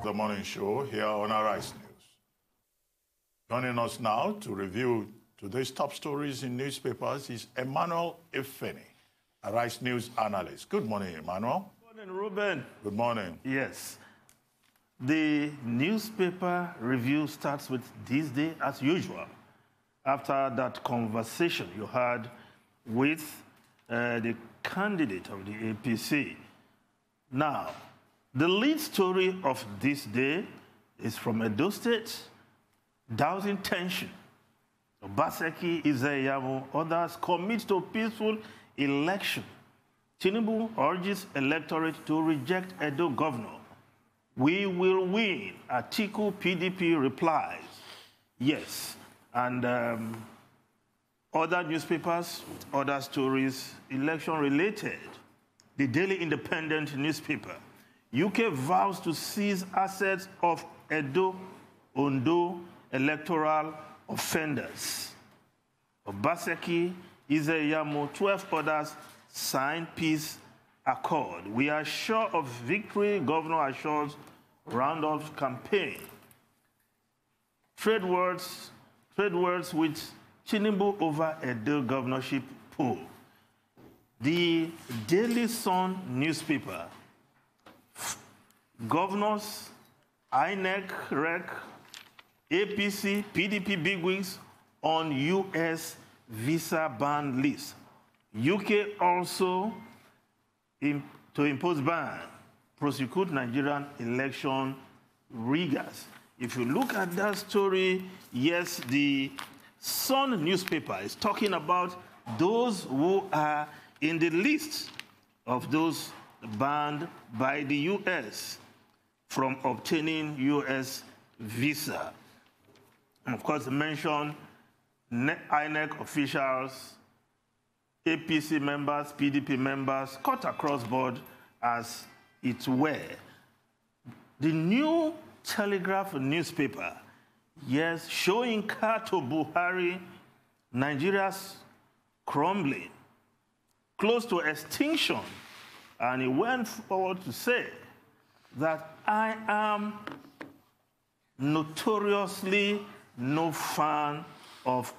The morning show here on Arise News. Joining us now to review today's top stories in newspapers is Emmanuel Efeni, Arise News analyst. Good morning, Emmanuel. Good morning, Ruben. Good morning. Yes. The newspaper review starts with this day as usual. After that conversation you had with the candidate of the APC. Now, the lead story of this day is from Edo State, dousing tension. Obaseki, Iyamu, others commit to peaceful election. Tinubu urges electorate to reject Edo governor. We will win. Atiku PDP replies. Yes. And other newspapers, other stories, election-related. The Daily Independent newspaper. UK vows to seize assets of Edo, Ondo electoral offenders. Obaseki, Iyamu, 12 others sign peace accord. We are sure of victory, Governor assures round-off campaign. Trade words with Tinubu over Edo governorship poll. The Daily Sun newspaper. Governors, INEC, REC, APC, PDP bigwigs on U.S. visa ban list. UK also to impose ban, prosecute Nigerian election riggers. If you look at that story, yes, the Sun newspaper is talking about those who are in the list of those banned by the U.S. from obtaining U.S. visa. And of course, mention INEC officials, APC members, PDP members, cut across board as it were. The New Telegraph newspaper, yes, showing Kato Buhari, Nigeria's crumbling, close to extinction. And he went forward to say that I am notoriously no fan of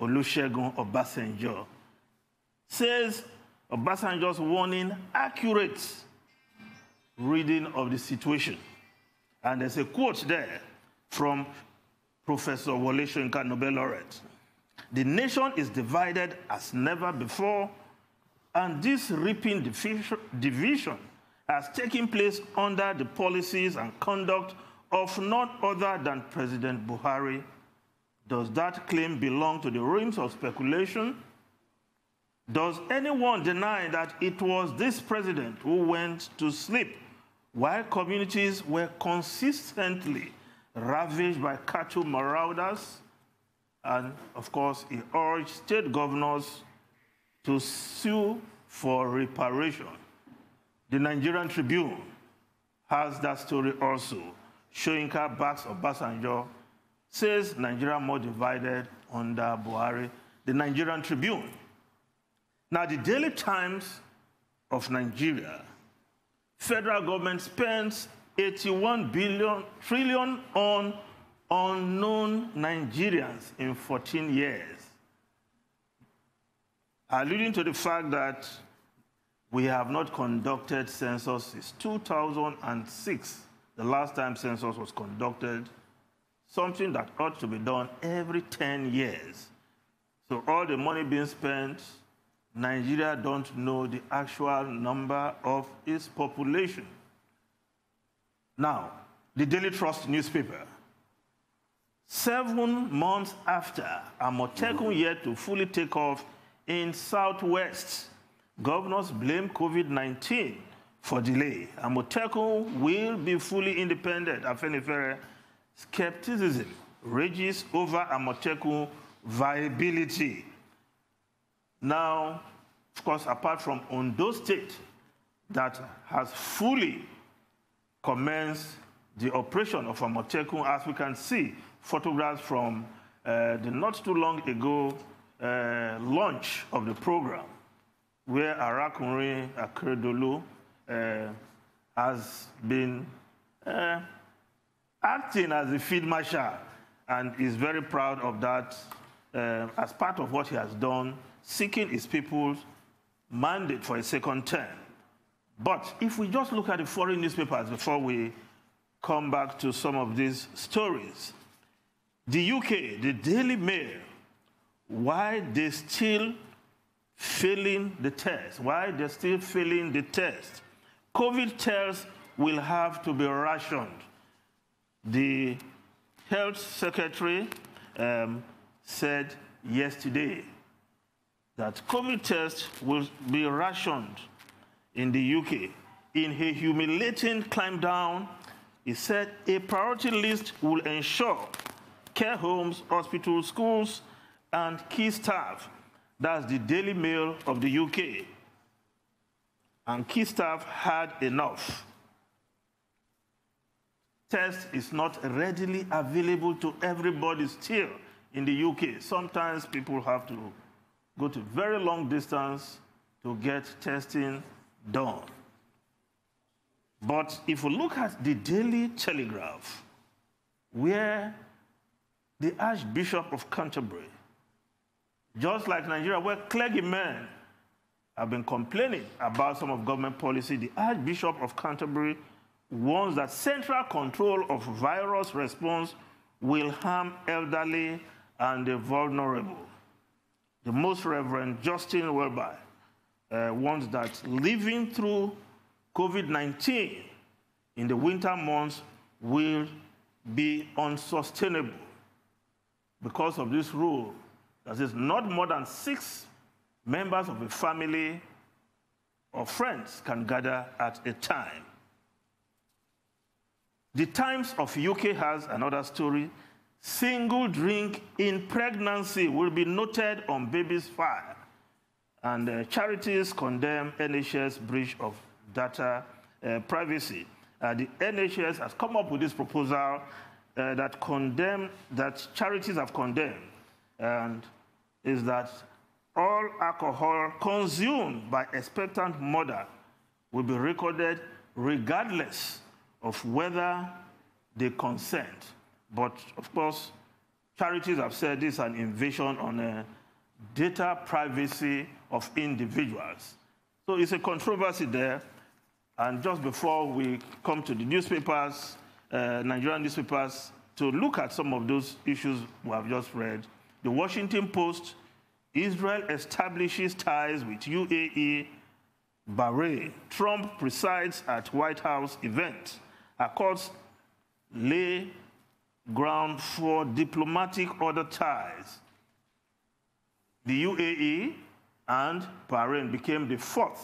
Olusegun Obasanjo. Says Obasanjo's warning accurate reading of the situation. And there's a quote there from Professor Wole Soyinka, Nobel laureate. The nation is divided as never before, and this ripping division has taken place under the policies and conduct of none other than President Buhari. Does that claim belong to the realms of speculation? Does anyone deny that it was this president who went to sleep while communities were consistently ravaged by cattle marauders? And of course, he urged state governors to sue for reparation. The Nigerian Tribune has that story also. Soyinka backs Obasanjo, says Nigeria more divided under Buhari. The Nigerian Tribune. Now, the Daily Times of Nigeria, federal government spends 81 trillion on unknown Nigerians in 14 years, alluding to the fact that we have not conducted census since 2006, the last time census was conducted, something that ought to be done every 10 years. So all the money being spent, Nigeria don't know the actual number of its population. Now, the Daily Trust newspaper. 7 months after Amotekun yet to fully take off in Southwest, governors blame COVID-19 for delay. Amotekun will be fully independent. Efeni skepticism rages over Amotekun viability. Now, of course, apart from Ondo State that has fully commenced the operation of Amotekun, as we can see, photographs from the not too long ago launch of the program, where Arakunrin Akeredolu has been acting as the field marshal, and is very proud of that as part of what he has done, seeking his people's mandate for a second term. But if we just look at the foreign newspapers before we come back to some of these stories, the UK, the Daily Mail, why they still failing the test? Why they're still failing the test? COVID tests will have to be rationed. The health secretary said yesterday that COVID tests will be rationed in the UK. In a humiliating climb down, he said a priority list will ensure care homes, hospitals, schools, and key staff. That's the Daily Mail of the UK. And key staff had enough. Test is not readily available to everybody still in the UK. Sometimes people have to go to very long distance to get testing done. But if we look at the Daily Telegraph, where the Archbishop of Canterbury, just like Nigeria, where clergymen have been complaining about some of government policy, the Archbishop of Canterbury warns that central control of virus response will harm elderly and the vulnerable. The Most Reverend Justin Welby warns that living through COVID-19 in the winter months will be unsustainable because of this rule that says not more than 6 members of a family or friends can gather at a time. The Times of UK has another story. Single drink in pregnancy will be noted on baby's file. And charities condemn NHS breach of data privacy. The NHS has come up with this proposal that charities have condemned, and is that all alcohol consumed by expectant mother will be recorded regardless of whether they consent. But of course, charities have said this is an invasion on data privacy of individuals. So it's a controversy there. And just before we come to the newspapers, Nigerian newspapers, to look at some of those issues we have just read, the Washington Post, Israel establishes ties with UAE, Bahrain. Trump presides at White House event. Accords lay ground for diplomatic other ties. The UAE and Bahrain became the third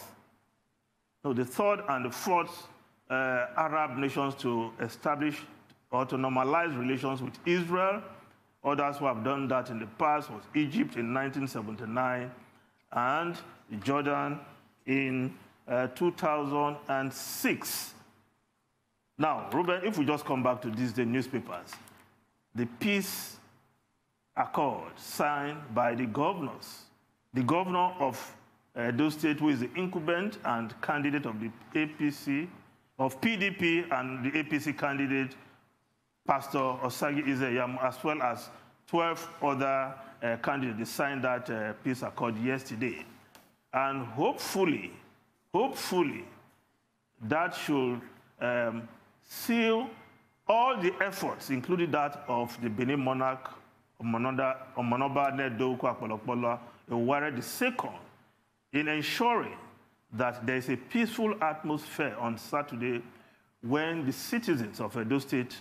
and the fourth Arab nations to establish or to normalize relations with Israel. Others who have done that in the past was Egypt in 1979 and Jordan in 2006. Now, Ruben, if we just come back to these newspapers, the peace accord signed by the governors, the governor of Edo State, who is the incumbent and candidate of the APC, of PDP, and the APC candidate, Pastor Osagi Iyamu, as well as 12 other candidates. They signed that peace accord yesterday. And hopefully, that should seal all the efforts, including that of the Benin monarch, Omonoba Nedo Kwakpolokpolo Oware II, in ensuring that there is a peaceful atmosphere on Saturday when the citizens of Edo State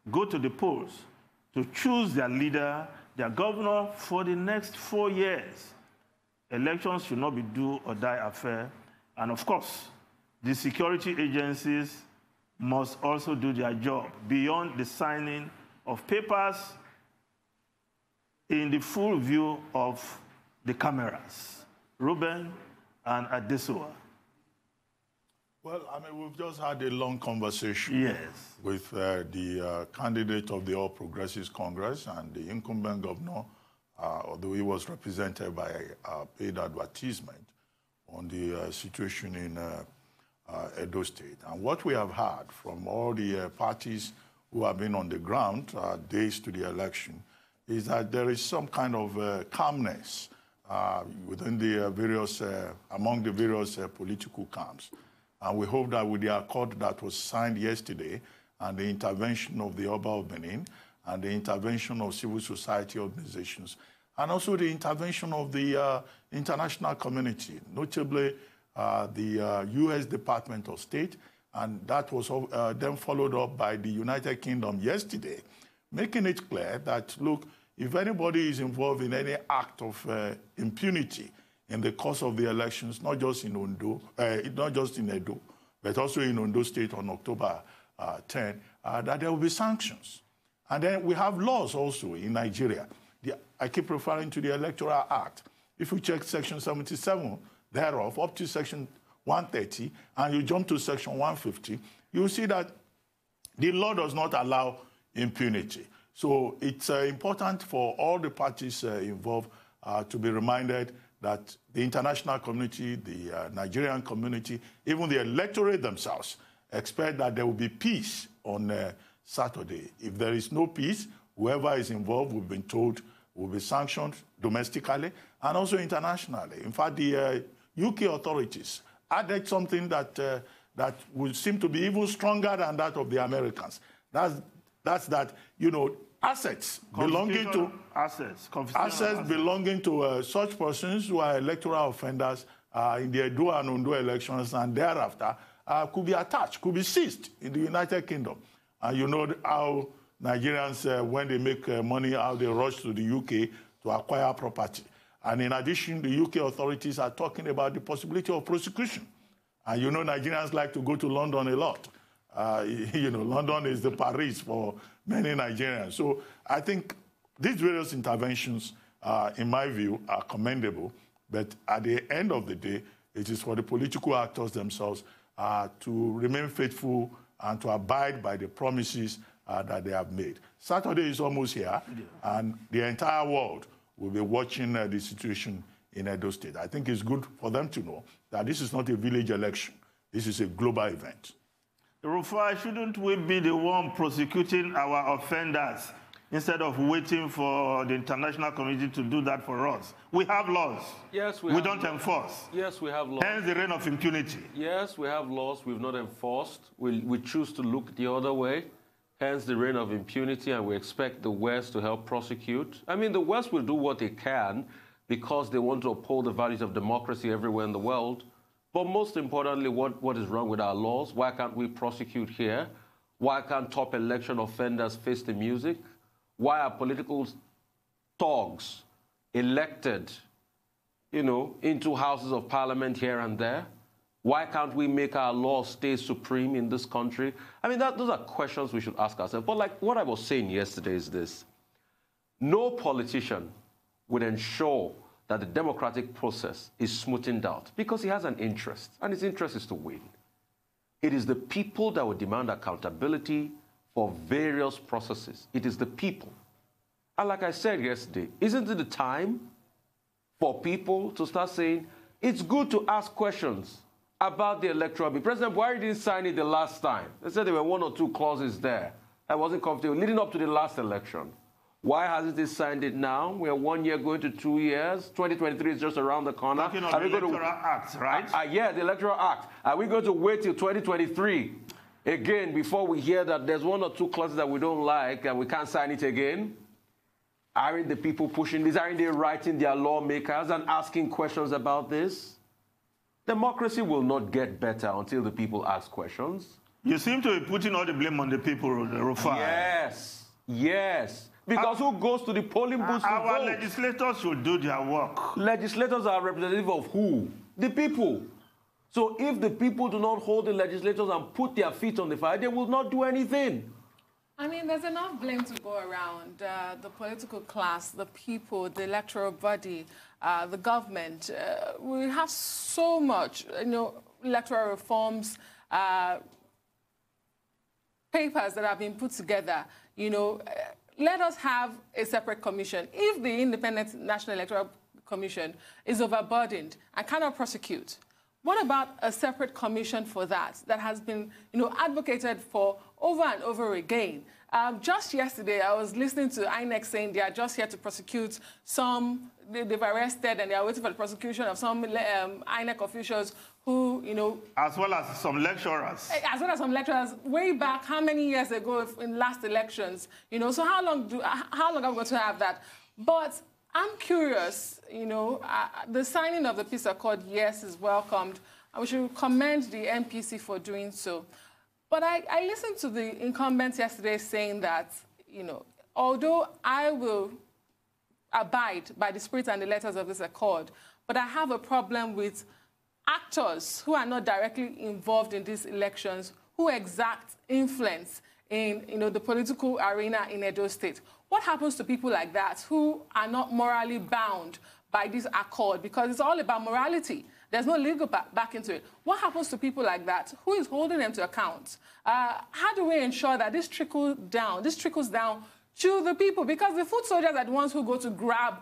go to the polls to choose their leader, their governor, for the next 4 years. Elections should not be do or die affair. And of course, the security agencies must also do their job beyond the signing of papers in the full view of the cameras. Ruben and Adesoa. Well, I mean, we've just had a long conversation with the candidate of the All Progressives Congress and the incumbent governor, although he was represented by a paid advertisement on the situation in Edo State. And what we have heard from all the parties who have been on the ground days to the election, is that there is some kind of calmness within the among the various political camps. And we hope that with the accord that was signed yesterday and the intervention of the Oba of Benin and the intervention of civil society organizations, and also the intervention of the international community, notably the U.S. Department of State, and that was then followed up by the United Kingdom yesterday, making it clear that, look, if anybody is involved in any act of impunity in the course of the elections, not just in Ondo, not just in Edo, but also in Ondo State on October 10, that there will be sanctions. And then we have laws also in Nigeria. I keep referring to the Electoral Act. If you check Section 77 thereof, up to Section 130, and you jump to Section 150, you'll see that the law does not allow impunity. So it's important for all the parties involved to be reminded that the international community, the Nigerian community, even the electorate themselves expect that there will be peace on Saturday. If there is no peace, whoever is involved, we've been told, will be sanctioned domestically and also internationally. In fact, the UK authorities added something that would seem to be even stronger than that of the Americans. That's that, you know, assets belonging to belonging to such persons who are electoral offenders in the Edo and Ondo elections and thereafter could be attached, could be seized in the United Kingdom. And you know how Nigerians, when they make money, how they rush to the UK to acquire property. And in addition, the UK authorities are talking about the possibility of prosecution. And you know Nigerians like to go to London a lot. You know, London is the Paris for many Nigerians. So I think these various interventions, in my view, are commendable. But at the end of the day, it is for the political actors themselves to remain faithful and to abide by the promises that they have made. Saturday is almost here, and the entire world will be watching the situation in Edo State. I think it's good for them to know that this is not a village election. This is a global event. Rufai, shouldn't we be the one prosecuting our offenders instead of waiting for the international community to do that for us? We have laws. Yes, we don't enforce. Yes, we have laws. Hence the reign of impunity. Yes, we have laws we've not enforced. We choose to look the other way. Hence the reign of impunity, and we expect the West to help prosecute. I mean, the West will do what they can because they want to uphold the values of democracy everywhere in the world. But most importantly, what is wrong with our laws? Why can't we prosecute here? Why can't top election offenders face the music? Why are political thugs elected, you know, into houses of parliament here and there? Why can't we make our law stay supreme in this country? I mean, those are questions we should ask ourselves. But like what I was saying yesterday is this. No politician would ensure that the democratic process is smoothened out because he has an interest, and his interest is to win. It is the people that will demand accountability for various processes. It is the people. And like I said yesterday, isn't it the time for people to start saying, it's good to ask questions about the electoral bill? President Buhari didn't sign it the last time. They said there were one or two clauses there. I wasn't comfortable leading up to the last election. Why hasn't he signed it now? We're 1 year going to 2 years. 2023 is just around the corner. Talking of the Electoral Act, right? Yeah, the Electoral Act. Are we going to wait till 2023 again before we hear that there's one or two clauses that we don't like and we can't sign it again? Aren't the people pushing this? Aren't they writing their lawmakers and asking questions about this? Democracy will not get better until the people ask questions. You seem to be putting all the blame on the people, Rufai. Yes, yes. Because who goes to the polling booths to vote? Our legislators should do their work. Legislators are representative of who? The people. So if the people do not hold the legislators and put their feet on the fire, they will not do anything. I mean, there's enough blame to go around. The political class, the people, the electoral body, the government. We have so much, you know, electoral reforms, papers that have been put together, you know. Let us have a separate commission. If the Independent National Electoral Commission is overburdened and cannot prosecute, what about a separate commission for that has been, you know, advocated for over and over again? Just yesterday, I was listening to INEC saying they are just here to prosecute some, they've arrested and they are waiting for the prosecution of some INEC officials who, you know... As well as some lecturers. As well as some lecturers way back, how many years ago in last elections? You know, so how long are we going to have that? But I'm curious, you know, the signing of the peace accord, yes, is welcomed. And we should commend the NPC for doing so. But I listened to the incumbents yesterday saying that, you know, although I will abide by the spirit and the letters of this accord, but I have a problem with actors who are not directly involved in these elections, who exact influence in, you know, the political arena in Edo State. What happens to people like that who are not morally bound by this accord? Because it's all about morality. There's no legal back into it. What happens to people like that? Who is holding them to account? How do we ensure that this trickles down to the people? Because the foot soldiers are the ones who go to grab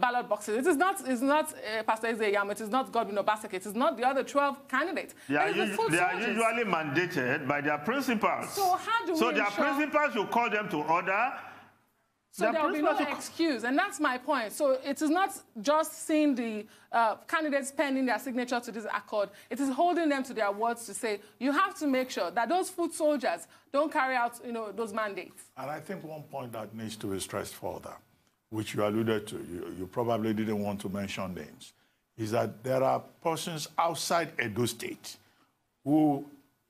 ballot boxes. It is not Pastor Iyamu, it is not Godwin Obaseki, it is not the other 12 candidates. They are usually mandated by their principals. So how do we ensure... their principals will call them to order. So there will be no excuse, and that's my point. So it is not just seeing the candidates penning their signature to this accord. It is holding them to their words to say, you have to make sure that those foot soldiers don't carry out, you know, those mandates. And I think one point that needs to be stressed further, which you alluded to, you probably didn't want to mention names, is that there are persons outside Edo State who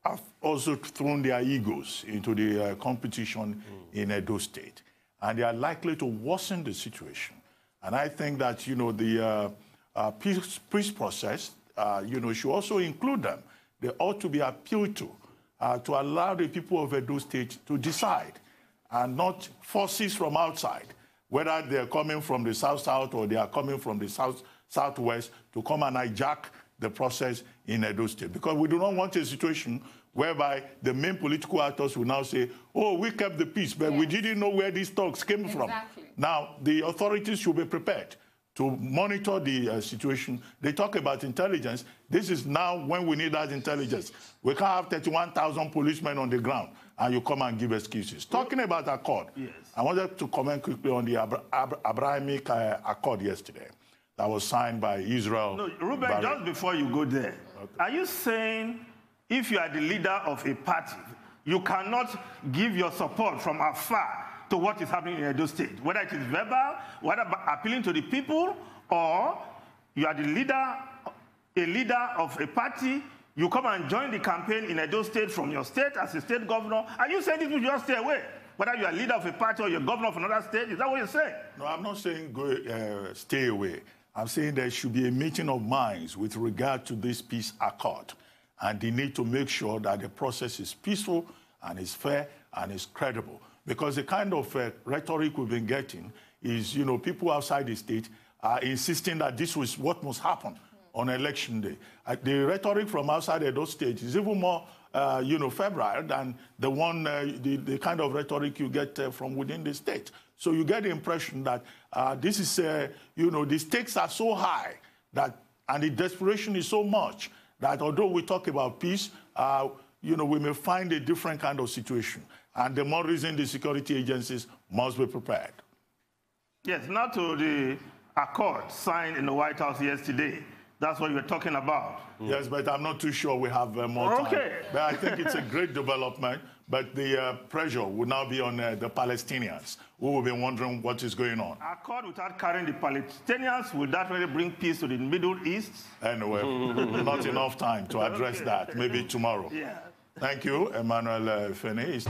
have also thrown their egos into the competition in Edo State. And they are likely to worsen the situation. And I think that, you know, the peace process, you know, should also include them. They ought to be appealed to allow the people of Edo State to decide, and not forces from outside, whether they're coming from the South-South or they are coming from the South-Southwest, to come and hijack the process in Edo State. Because we do not want a situation whereby the main political actors will now say, oh, we kept the peace, but we didn't know where these talks came from. Now, the authorities should be prepared to monitor the situation. They talk about intelligence. This is now when we need that intelligence. We can't have 31,000 policemen on the ground and you come and give excuses. Talking about accord, I wanted to comment quickly on the Abrahamic Accord yesterday that was signed by Israel. No, Ruben, just before you go there, are you saying if you are the leader of a party, you cannot give your support from afar to what is happening in Edo State, whether it is verbal, whether appealing to the people, or you are the leader, a leader of a party, you come and join the campaign in Edo State from your state as a state governor, and you say this will just stay away? Whether you are leader of a party or you're governor of another state, is that what you're saying? No, I'm not saying stay away. I'm saying there should be a meeting of minds with regard to this peace accord. And they need to make sure that the process is peaceful and is fair and is credible. Because the kind of rhetoric we've been getting is, you know, people outside the state are insisting that this was what must happen on election day. The rhetoric from outside Edo State is even more, you know, febrile than the one, the kind of rhetoric you get from within the state. So you get the impression that this is, you know, the stakes are so high that, and the desperation is so much that although we talk about peace, you know, we may find a different kind of situation. And the more reason the security agencies must be prepared. Yes, not to the accord signed in the White House yesterday. That's what you're talking about. Yes, but I'm not too sure we have more time. Okay. But I think it's a great development. But the pressure will now be on the Palestinians, who will be wondering what is going on. Accord without carrying the Palestinians, will that really bring peace to the Middle East? Anyway, not enough time to address that. Maybe tomorrow. Yeah. Thank you, Emmanuel Efeni.